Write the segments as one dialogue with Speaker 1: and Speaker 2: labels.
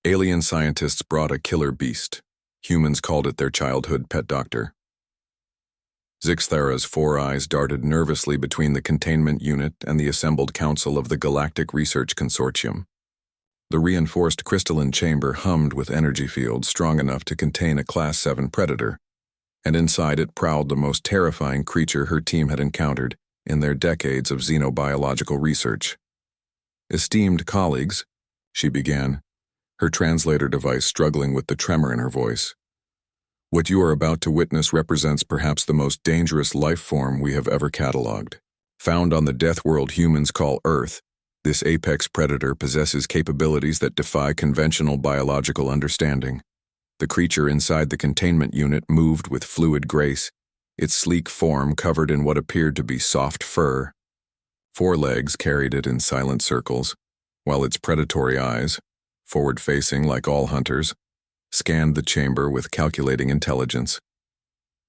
Speaker 1: Alien scientists brought a killer beast. Humans called it their childhood pet doctor. Zixthara's four eyes darted nervously between the containment unit and the assembled council of the Galactic Research Consortium. The reinforced crystalline chamber hummed with energy fields strong enough to contain a Class 7 predator, and inside it prowled the most terrifying creature her team had encountered in their decades of xenobiological research. "Esteemed colleagues," she began, her translator device struggling with the tremor in her voice. "What you are about to witness represents perhaps the most dangerous life form we have ever catalogued. Found on the death world humans call Earth, this apex predator possesses capabilities that defy conventional biological understanding. The creature inside the containment unit moved with fluid grace, its sleek form covered in what appeared to be soft fur. Four legs carried it in silent circles, while its predatory eyes, forward-facing like all hunters, scanned the chamber with calculating intelligence.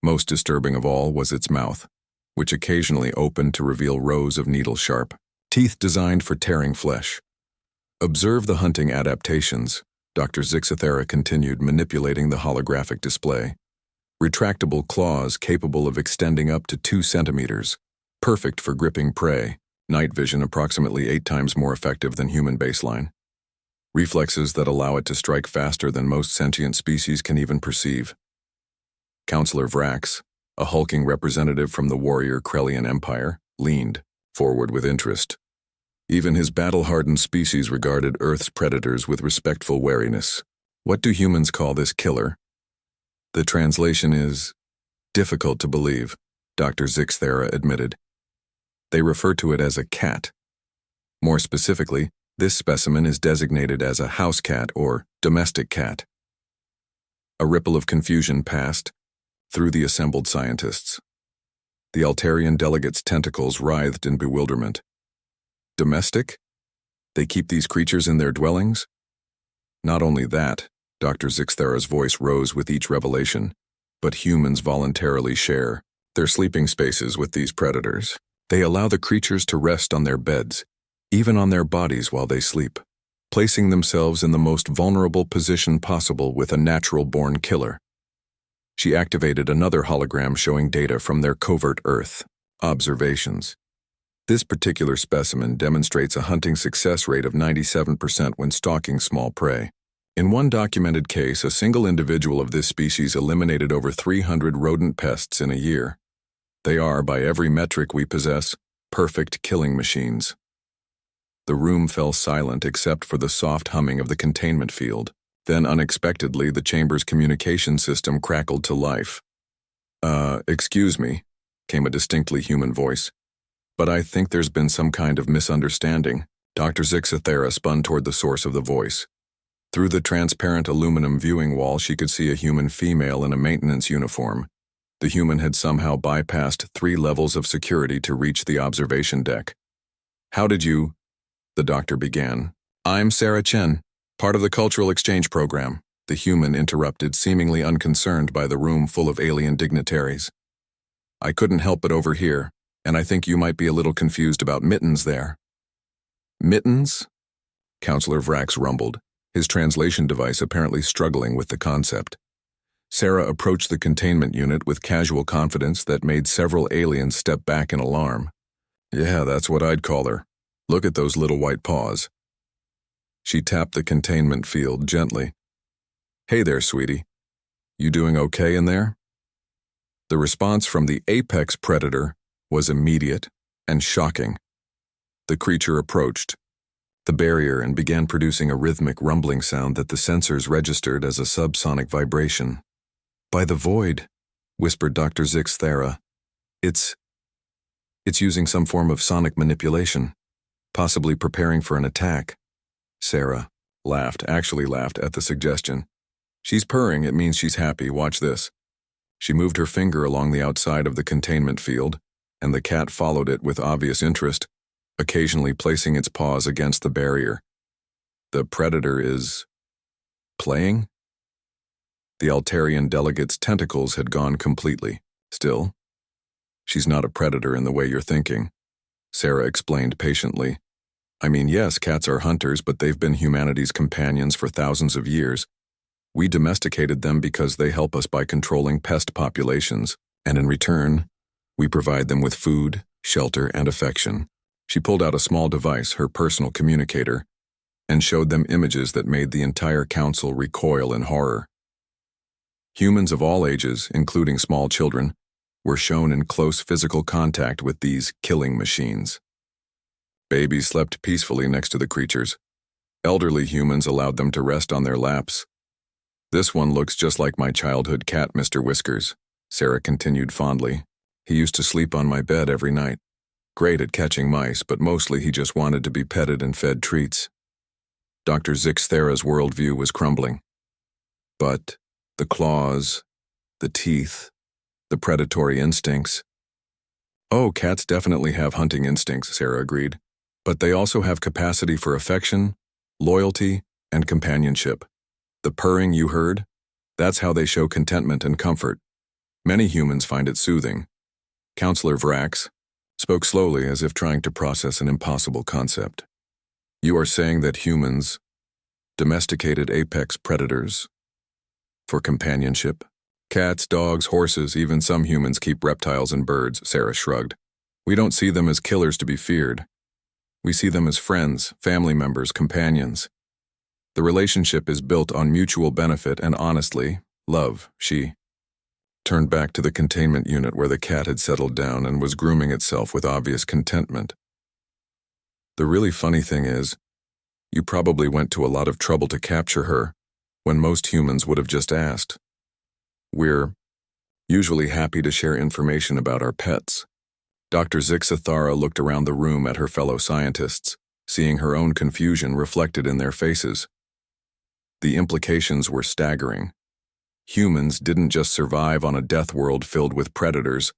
Speaker 1: Most disturbing of all was its mouth, which occasionally opened to reveal rows of needle-sharp teeth designed for tearing flesh. Observe the hunting adaptations," Dr. Zixthara continued, manipulating the holographic display. "Retractable claws capable of extending up to 2 centimeters, perfect for gripping prey, night vision approximately 8 times more effective than human baseline. Reflexes that allow it to strike faster than most sentient species can even perceive." Counselor Vrax, a hulking representative from the warrior Krellian Empire, leaned forward with interest. Even his battle-hardened species regarded Earth's predators with respectful wariness. "What do humans call this killer?" "The translation is difficult to believe," Dr. Zixthara admitted. "They refer to it as a cat. More specifically, this specimen is designated as a house cat or domestic cat." A ripple of confusion passed through the assembled scientists. The Altarian delegates' tentacles writhed in bewilderment. "Domestic? They keep these creatures in their dwellings?" "Not only that," Dr. Zixthara's voice rose with each revelation, "but humans voluntarily share their sleeping spaces with these predators. They allow the creatures to rest on their beds, even on their bodies while they sleep, placing themselves in the most vulnerable position possible with a natural-born killer." She activated another hologram showing data from their covert Earth observations. "This particular specimen demonstrates a hunting success rate of 97% when stalking small prey. In one documented case, a single individual of this species eliminated over 300 rodent pests in a year. They are, by every metric we possess, perfect killing machines." The room fell silent except for the soft humming of the containment field. Then, unexpectedly, the chamber's communication system crackled to life. Excuse me," came a distinctly human voice, "but I think there's been some kind of misunderstanding." Dr. Zixthara spun toward the source of the voice. Through the transparent aluminum viewing wall, she could see a human female in a maintenance uniform. The human had somehow bypassed 3 levels of security to reach the observation deck. "How did you—" the doctor began. "I'm Sarah Chen, part of the cultural exchange program," the human interrupted, seemingly unconcerned by the room full of alien dignitaries. "I couldn't help but overhear, and I think you might be a little confused about Mittens there." "Mittens?" Counselor Vrax rumbled, his translation device apparently struggling with the concept. Sarah approached the containment unit with casual confidence that made several aliens step back in alarm. "Yeah, that's what I'd call her. Look at those little white paws." She tapped the containment field gently. "Hey there, sweetie. You doing okay in there?" The response from the apex predator was immediate and shocking. The creature approached the barrier and began producing a rhythmic rumbling sound that the sensors registered as a subsonic vibration. "By the void," whispered Dr. Zixthara. It's using some form of sonic manipulation, possibly preparing for an attack." Sarah actually laughed at the suggestion. "She's purring, it means she's happy, watch this." She moved her finger along the outside of the containment field, and the cat followed it with obvious interest, occasionally placing its paws against the barrier. "The predator is playing?" The Altarian delegate's tentacles had gone completely. "Still, she's not a predator in the way you're thinking," Sarah explained patiently. I mean, yes, cats are hunters, but they've been humanity's companions for thousands of years. We domesticated them because they help us by controlling pest populations, and in return, we provide them with food, shelter, and affection. She pulled out a small device, her personal communicator, and showed them images that made the entire council recoil in horror. Humans of all ages, including small children, were shown in close physical contact with these killing machines. Babies slept peacefully next to the creatures. Elderly humans allowed them to rest on their laps. "This one looks just like my childhood cat, Mr. Whiskers," Sarah continued fondly. "He used to sleep on my bed every night. Great at catching mice, but mostly he just wanted to be petted and fed treats." Dr. Zixthera's worldview was crumbling. But the claws, the teeth, the predatory instincts. "Oh, cats definitely have hunting instincts," Sarah agreed. "But they also have capacity for affection, loyalty, and companionship. The purring you heard? That's how they show contentment and comfort. Many humans find it soothing." Counselor Vrax spoke slowly as if trying to process an impossible concept. "You are saying that humans domesticated apex predators for companionship? Cats, dogs, horses, even some humans keep reptiles and birds," Sarah shrugged. "We don't see them as killers to be feared. We see them as friends, family members, companions. The relationship is built on mutual benefit and, honestly, love." She turned back to the containment unit where the cat had settled down and was grooming itself with obvious contentment. "The really funny thing is, you probably went to a lot of trouble to capture her, when most humans would have just asked. We're usually happy to share information about our pets." Dr. Zixthara looked around the room at her fellow scientists, seeing her own confusion reflected in their faces. The implications were staggering. Humans didn't just survive on a death world filled with predators.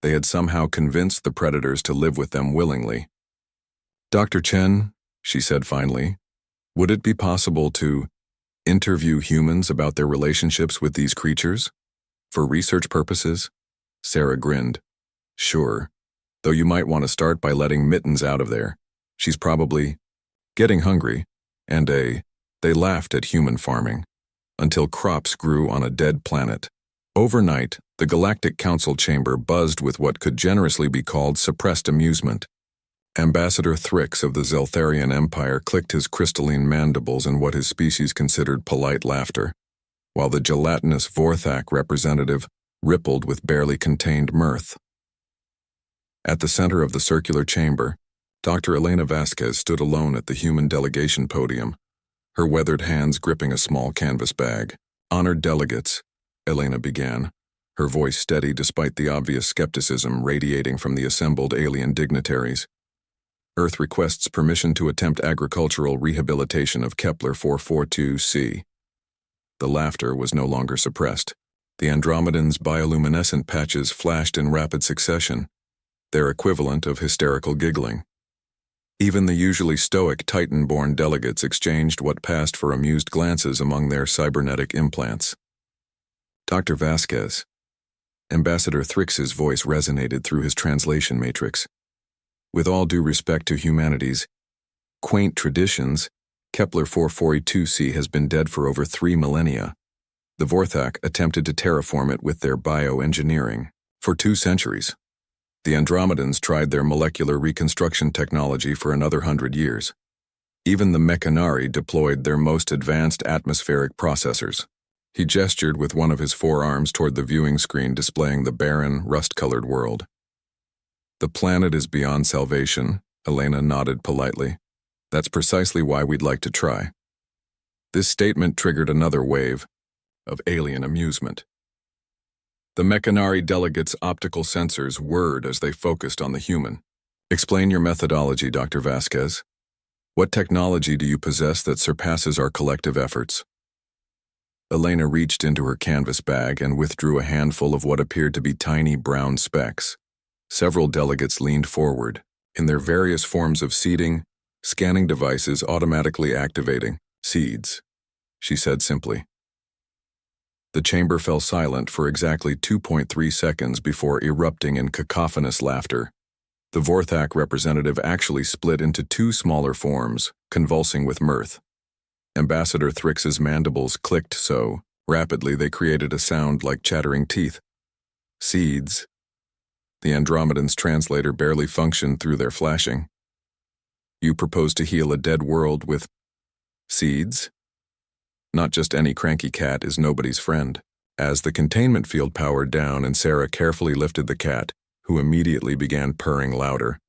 Speaker 1: They had somehow convinced the predators to live with them willingly. "Dr. Chen," she said finally, "would it be possible to interview humans about their relationships with these creatures? For research purposes?" Sarah grinned. "Sure, though you might want to start by letting Mittens out of there. She's probably getting hungry, and they laughed at human farming, until crops grew on a dead planet." Overnight, the Galactic Council chamber buzzed with what could generously be called suppressed amusement. Ambassador Thrix of the Zeltharian Empire clicked his crystalline mandibles in what his species considered polite laughter, while the gelatinous Vorthak representative rippled with barely contained mirth. At the center of the circular chamber, Dr. Elena Vasquez stood alone at the human delegation podium, her weathered hands gripping a small canvas bag. "Honored delegates," Elena began, her voice steady despite the obvious skepticism radiating from the assembled alien dignitaries. "Earth requests permission to attempt agricultural rehabilitation of Kepler 442c. The laughter was no longer suppressed. The Andromedans' bioluminescent patches flashed in rapid succession, their equivalent of hysterical giggling. Even the usually stoic Titan-born delegates exchanged what passed for amused glances among their cybernetic implants. "Dr. Vasquez." Ambassador Thrix's voice resonated through his translation matrix. "With all due respect to humanity's quaint traditions, Kepler 442c has been dead for over 3 millennia. The Vorthak attempted to terraform it with their bioengineering for 2 centuries. The Andromedans tried their molecular reconstruction technology for another 100 years. Even the Mechanari deployed their most advanced atmospheric processors." He gestured with one of his forearms toward the viewing screen displaying the barren, rust-colored world. "The planet is beyond salvation," Elena nodded politely. "That's precisely why we'd like to try." This statement triggered another wave of alien amusement. The Mechanari delegates' optical sensors whirred as they focused on the human. "Explain your methodology, Dr. Vasquez. What technology do you possess that surpasses our collective efforts?" Elena reached into her canvas bag and withdrew a handful of what appeared to be tiny brown specks. Several delegates leaned forward, in their various forms of seeding, scanning devices automatically activating. "Seeds," she said simply. The chamber fell silent for exactly 2.3 seconds before erupting in cacophonous laughter. The Vorthak representative actually split into two smaller forms, convulsing with mirth. Ambassador Thrix's mandibles clicked so rapidly they created a sound like chattering teeth. Seeds. The Andromedan's translator barely functioned through their flashing. You propose to heal a dead world with seeds? Not just any cranky cat is nobody's friend. As the containment field powered down and Sarah carefully lifted the cat, who immediately began purring louder,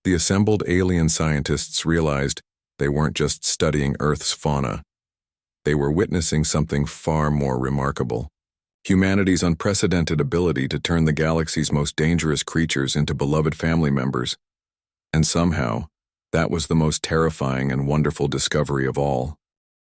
Speaker 1: the assembled alien scientists realized they weren't just studying Earth's fauna. They were witnessing something far more remarkable. Humanity's unprecedented ability to turn the galaxy's most dangerous creatures into beloved family members. And somehow, that was the most terrifying and wonderful discovery of all.